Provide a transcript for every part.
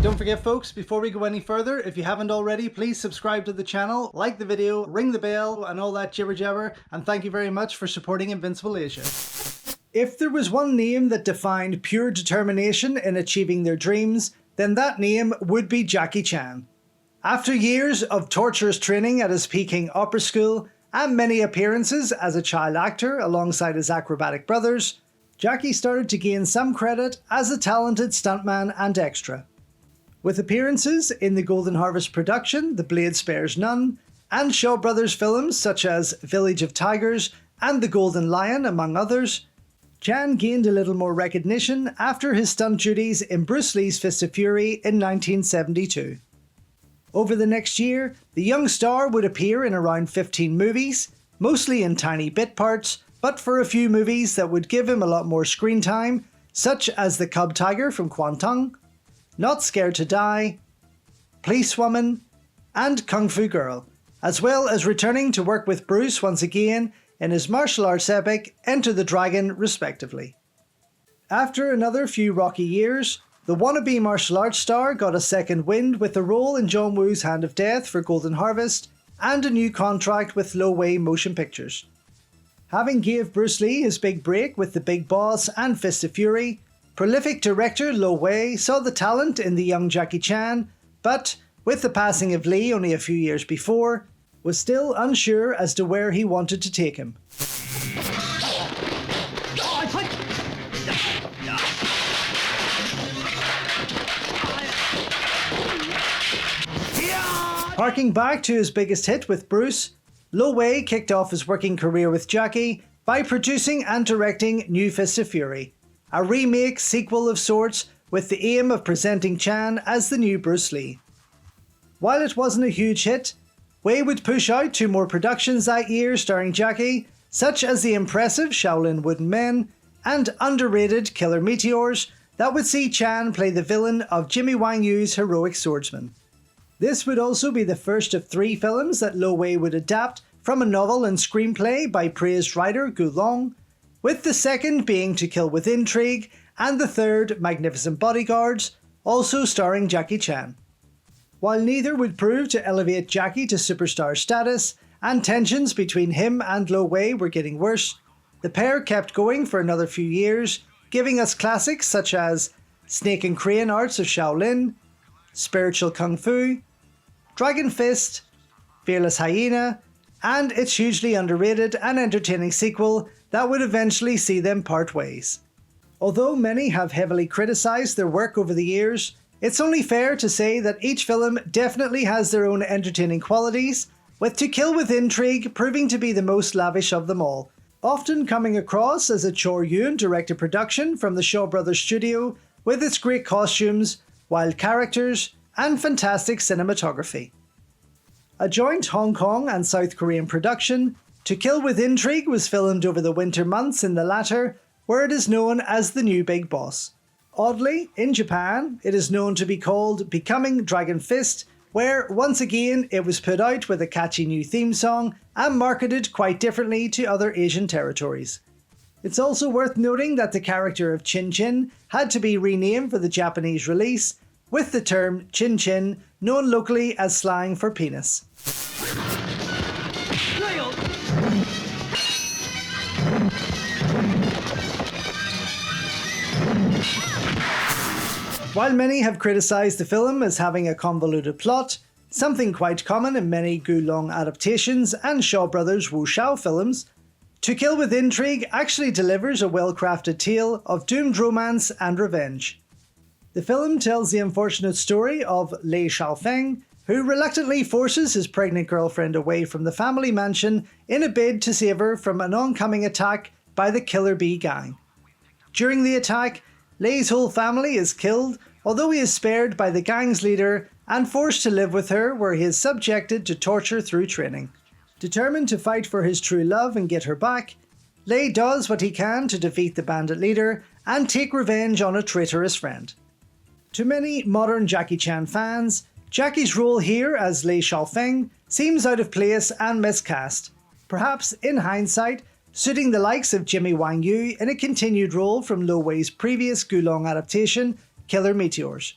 Don't forget folks, before we go any further, if you haven't already, please subscribe to the channel, like the video, ring the bell and all that jibber jabber, and thank you very much for supporting Invincible Asia. If there was one name that defined pure determination in achieving their dreams, then that name would be Jackie Chan. After years of torturous training at his Peking opera school and many appearances as a child actor alongside his acrobatic brothers, Jackie started to gain some credit as a talented stuntman and extra. With appearances in the Golden Harvest production The Blade Spares None, and Shaw Brothers films such as Village of Tigers and The Golden Lion among others, Chan gained a little more recognition after his stunt duties in Bruce Lee's Fist of Fury in 1972. Over the next year, the young star would appear in around 15 movies, mostly in tiny bit parts, but for a few movies that would give him a lot more screen time, such as The Cub Tiger from Kwantung, Not Scared to Die, Policewoman, and Kung Fu Girl, as well as returning to work with Bruce once again in his martial arts epic Enter the Dragon respectively. After another few rocky years, the wannabe martial arts star got a second wind with a role in John Woo's Hand of Death for Golden Harvest and a new contract with Lo Wei Motion Pictures. Having gave Bruce Lee his big break with The Big Boss and Fist of Fury, prolific director Lo Wei saw the talent in the young Jackie Chan, but, with the passing of Lee only a few years before, was still unsure as to where he wanted to take him. Harking back to his biggest hit with Bruce, Lo Wei kicked off his working career with Jackie by producing and directing New Fist of Fury, a remake sequel of sorts with the aim of presenting Chan as the new Bruce Lee. While it wasn't a huge hit, Wei would push out 2 more productions that year starring Jackie, such as the impressive Shaolin Wooden Men and underrated Killer Meteors, that would see Chan play the villain of Jimmy Wang Yu's Heroic Swordsman. This would also be the first of 3 films that Lo Wei would adapt from a novel and screenplay by praised writer Gu Long, with the second being To Kill with Intrigue and the third Magnificent Bodyguards, also starring Jackie Chan. While neither would prove to elevate Jackie to superstar status, and tensions between him and Lo Wei were getting worse, the pair kept going for another few years, giving us classics such as Snake and Crane Arts of Shaolin, Spiritual Kung Fu, Dragon Fist, Fearless Hyena, and its hugely underrated and entertaining sequel that would eventually see them part ways. Although many have heavily criticised their work over the years, it's only fair to say that each film definitely has their own entertaining qualities, with To Kill with Intrigue proving to be the most lavish of them all, often coming across as a Chor Yun directed production from the Shaw Brothers studio with its great costumes, wild characters, and fantastic cinematography. A joint Hong Kong and South Korean production, To Kill with Intrigue was filmed over the winter months in the latter, where it is known as The New Big Boss. Oddly, in Japan, it is known to be called Becoming Dragon Fist, where once again it was put out with a catchy new theme song and marketed quite differently to other Asian territories. It's also worth noting that the character of Chin Chin had to be renamed for the Japanese release, with the term Chin Chin known locally as slang for penis. While many have criticised the film as having a convoluted plot, something quite common in many Gu Long adaptations and Shaw Brothers wuxia films, To Kill with Intrigue actually delivers a well-crafted tale of doomed romance and revenge. The film tells the unfortunate story of Lei Xiaofeng, who reluctantly forces his pregnant girlfriend away from the family mansion in a bid to save her from an oncoming attack by the Killer Bee Gang. During the attack, Lei's whole family is killed, although he is spared by the gang's leader and forced to live with her, where he is subjected to torture through training. Determined to fight for his true love and get her back, Lei does what he can to defeat the bandit leader and take revenge on a traitorous friend. To many modern Jackie Chan fans, Jackie's role here as Lei Xiaofeng seems out of place and miscast, perhaps in hindsight suiting the likes of Jimmy Wang Yu in a continued role from Lo Wei's previous Gu Long adaptation, Killer Meteors.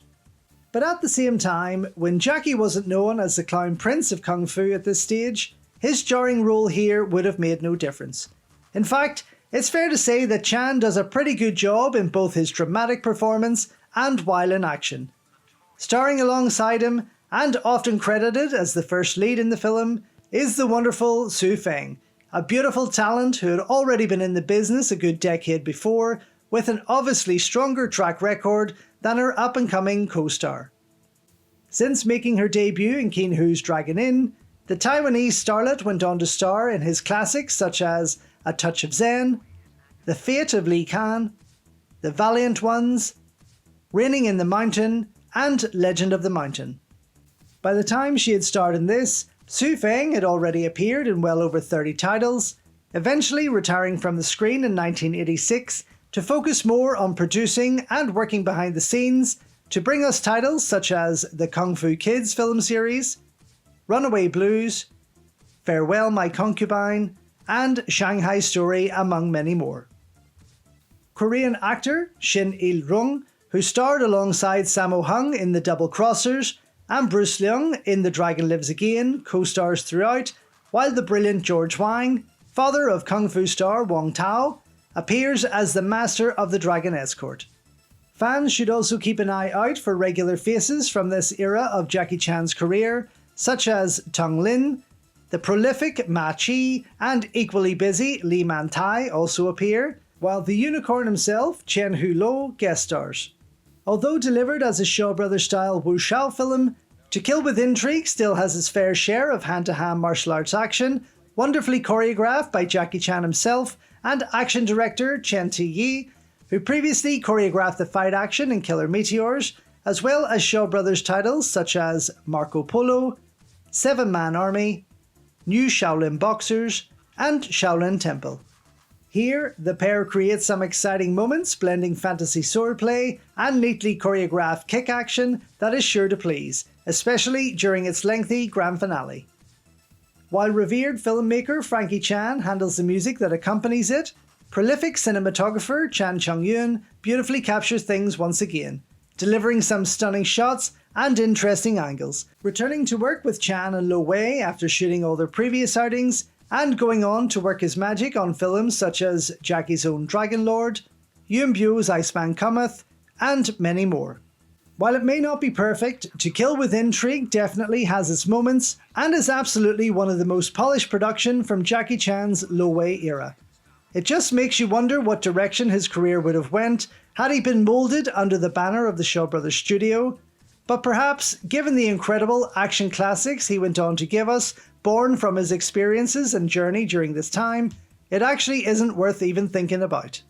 But at the same time, when Jackie wasn't known as the Clown Prince of Kung Fu at this stage, his jarring role here would have made no difference. In fact, it's fair to say that Chan does a pretty good job in both his dramatic performance and while in action. Starring alongside him, and often credited as the first lead in the film, is the wonderful Su Feng, a beautiful talent who had already been in the business a good decade before, with an obviously stronger track record than her up-and-coming co-star. Since making her debut in Keen Ho's Dragon Inn, the Taiwanese starlet went on to star in his classics such as A Touch of Zen, The Fate of Li Kan, The Valiant Ones, Raining in the Mountain, and Legend of the Mountain. By the time she had starred in this, Su Feng had already appeared in well over 30 titles, eventually retiring from the screen in 1986 to focus more on producing and working behind the scenes to bring us titles such as the Kung Fu Kids film series, Runaway Blues, Farewell My Concubine, and Shanghai Story, among many more. Korean actor Shin Il-rung, who starred alongside Sammo Hung in The Double Crossers, and Bruce Leung in The Dragon Lives Again, co-stars throughout, while the brilliant George Wang, father of Kung Fu star Wong Tao, appears as the master of the Dragon Escort. Fans should also keep an eye out for regular faces from this era of Jackie Chan's career, such as Tong Lin. The prolific Ma Chi and equally busy Lee Man Tai also appear, while the unicorn himself, Chen Hu Lo, guest stars. Although delivered as a Shaw Brothers style wuxia film, To Kill with Intrigue still has its fair share of hand-to-hand martial arts action, wonderfully choreographed by Jackie Chan himself and action director Chen Ti-yi, who previously choreographed the fight action in Killer Meteors, as well as Shaw Brothers titles such as Marco Polo, Seven Man Army, New Shaolin Boxers, and Shaolin Temple. Here, the pair create some exciting moments blending fantasy swordplay and neatly choreographed kick action that is sure to please, especially during its lengthy grand finale. While revered filmmaker Frankie Chan handles the music that accompanies it, prolific cinematographer Chan Chung-yun beautifully captures things once again, delivering some stunning shots and interesting angles, returning to work with Chan and Lo Wei after shooting all their previous outings, and going on to work his magic on films such as Jackie's Own Dragon Lord, Yuen Biu's Iceman Cometh, and many more. While it may not be perfect, To Kill with Intrigue definitely has its moments, and is absolutely one of the most polished production from Jackie Chan's Lo Wei era. It just makes you wonder what direction his career would have went had he been moulded under the banner of the Shaw Brothers studio, but perhaps, given the incredible action classics he went on to give us, born from his experiences and journey during this time, it actually isn't worth even thinking about.